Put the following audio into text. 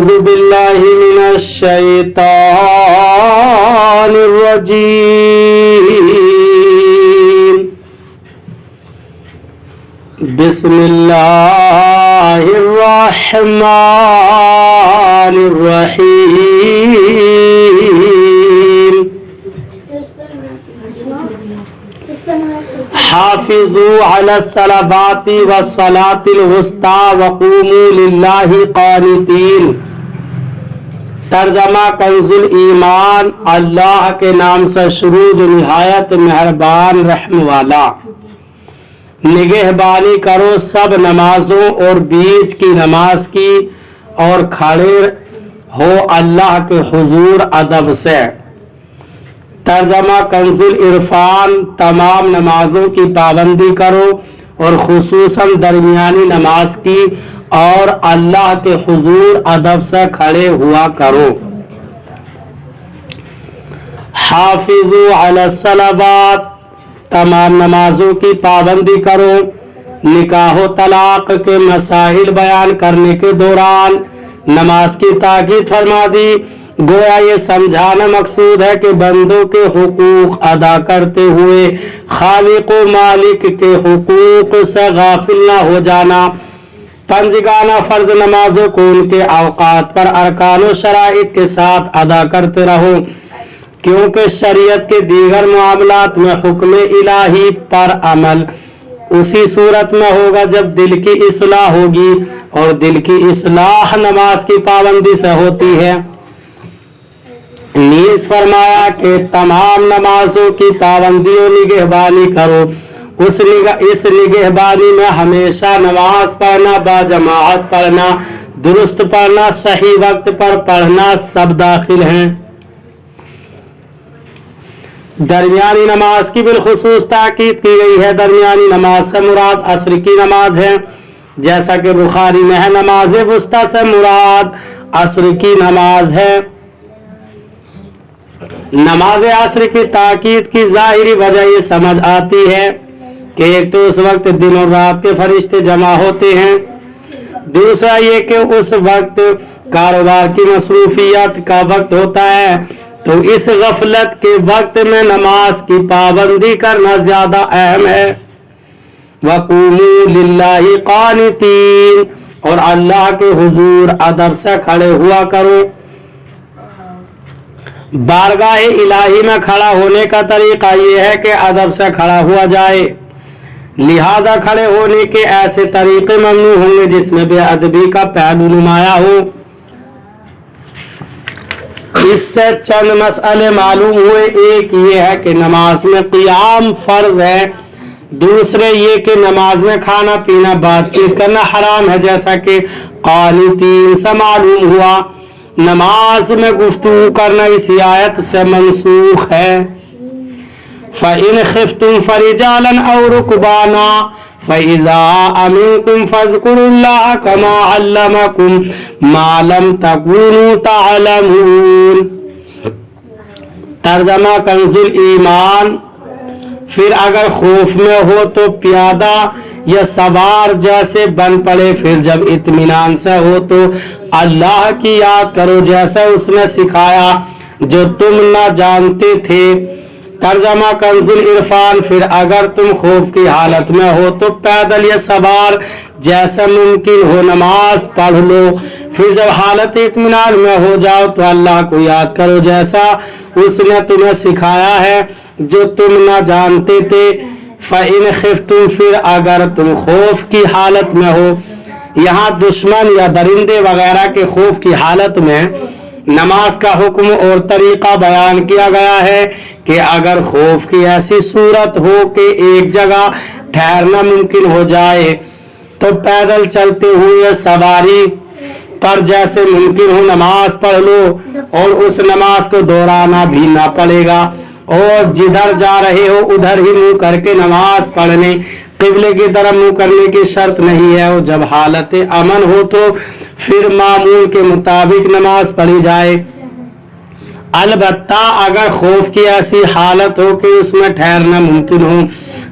أعوذ بالله من الشيطان الرجيم بسم الله الرحمن الرحيم حافظوا على الصلوات والصلاة الوسطى وقوموا لله قانتين۔ ترجمہ کنز الایمان، اللہ کے نام سے شروع جو نہایت مہربان رحم والا۔ نگہبانی کرو سب نمازوں اور بیچ کی نماز کی، اور کھڑے ہو اللہ کے حضور ادب سے۔ ترجمہ کنز العرفان، تمام نمازوں کی پابندی کرو اور خصوصاً درمیانی نماز کی، اور اللہ کے حضور ادب سے کھڑے ہوا کرو۔ حافظوا علی الصلوات، تمام نمازوں کی پابندی کرو۔ نکاح و طلاق کے مسائل بیان کرنے کے دوران نماز کی تاکید فرما دی۔ گویا یہ سمجھانا مقصود ہے کہ بندوں کے حقوق ادا کرتے ہوئے خالق و مالک کے حقوق سے غافل نہ ہو جانا۔ پنجگانہ فرض نمازوں کو ان کے اوقات پر ارکان و شرائط کے ساتھ ادا کرتے رہو، کیونکہ شریعت کے دیگر معاملات میں حکم الہی پر عمل اسی صورت میں ہوگا جب دل کی اصلاح ہوگی، اور دل کی اصلاح نماز کی پابندی سے ہوتی ہے۔ نیز فرمایا کہ تمام نمازوں کی پابندی و نگہبانی کرو۔ اس نگہبانی میں ہمیشہ نماز پڑھنا، باجماعت پڑھنا، درست پڑھنا، صحیح وقت پر پڑھنا سب داخل ہیں۔ درمیانی نماز کی بالخصوص تاکید کی گئی ہے۔ درمیانی نماز سے مراد عصر کی نماز ہے، جیسا کہ بخاری میں ہے۔ نماز وسطی سے مراد عصر کی نماز ہے۔ نماز عصر کی تاکید کی ظاہری وجہ یہ سمجھ آتی ہے کہ ایک تو اس وقت دن اور رات کے فرشتے جمع ہوتے ہیں، دوسرا یہ کہ اس وقت کاروبار کی مصروفیات کا وقت ہوتا ہے، تو اس غفلت کے وقت میں نماز کی پابندی کرنا زیادہ اہم ہے۔ وَقُومُوا لِلَّهِ قَانِتِينَ، اور اللہ کے حضور ادب سے کھڑے ہوا کرو۔ بارگاہ الہی میں کھڑا ہونے کا طریقہ یہ ہے کہ ادب سے کھڑا ہوا جائے، لہذا کھڑے ہونے کے ایسے طریقے ممنوع ہوں گے جس میں بے ادبی کا پہلو نمایاں ہو۔ اس سے چند مسئلے معلوم ہوئے۔ ایک یہ ہے کہ نماز میں قیام فرض ہے، دوسرے یہ کہ نماز میں کھانا پینا بات چیت کرنا حرام ہے، جیسا کہ قانتین سے معلوم ہوا۔ نماز میں گفتگو کرنا اس آیت سے منسوخ ہے۔ فَإِنْ خِفْتُمْ فَرِجَالًا أَوْ رُكْبَانًا فَإِذَا أَمِنْتُمْ فَاذْكُرُوا اللَّهَ كَمَا عَلَّمَكُمْ مَا لَمْ تَكُونُوا تَعْلَمُونَ۔ ترجمہ کنز الایمان، پھر اگر خوف میں ہو تو پیادہ یا سوار جیسے بن پڑے، پھر جب اطمینان سے ہو تو اللہ کی یاد کرو جیسا اس نے سکھایا جو تم نہ جانتے تھے۔ ترجمہ کنز العرفان، پھر اگر تم خوف کی حالت میں ہو تو پیدل یا سوار جیسا ممکن ہو نماز پڑھ لو، پھر جب حالت اطمینان میں ہو جاؤ تو اللہ کو یاد کرو جیسا اس نے تمہیں سکھایا ہے جو تم نہ جانتے تھے۔ فَإِنْ خِفْتُمْ، پھر اگر تم خوف کی حالت میں ہو، یہاں دشمن یا درندے وغیرہ کے خوف کی حالت میں نماز کا حکم اور طریقہ بیان کیا گیا ہے کہ اگر خوف کی ایسی صورت ہو کہ ایک جگہ ٹھہرنا ممکن ہو جائے تو پیدل چلتے ہوئے سواری پر جیسے ممکن ہو نماز پڑھ لو، اور اس نماز کو دہرانا بھی نہ پڑے گا، اور جدھر جا رہے ہو ادھر ہی منہ کر کے نماز پڑھنے، قبلے کی طرف منہ کرنے کی شرط نہیں ہے۔ اور جب حالت امن ہو تو پھر معمول کے مطابق نماز پڑھی جائے۔ البتہ اگر خوف کی ایسی حالت ہو کہ اس میں ٹھہرنا ممکن ہو،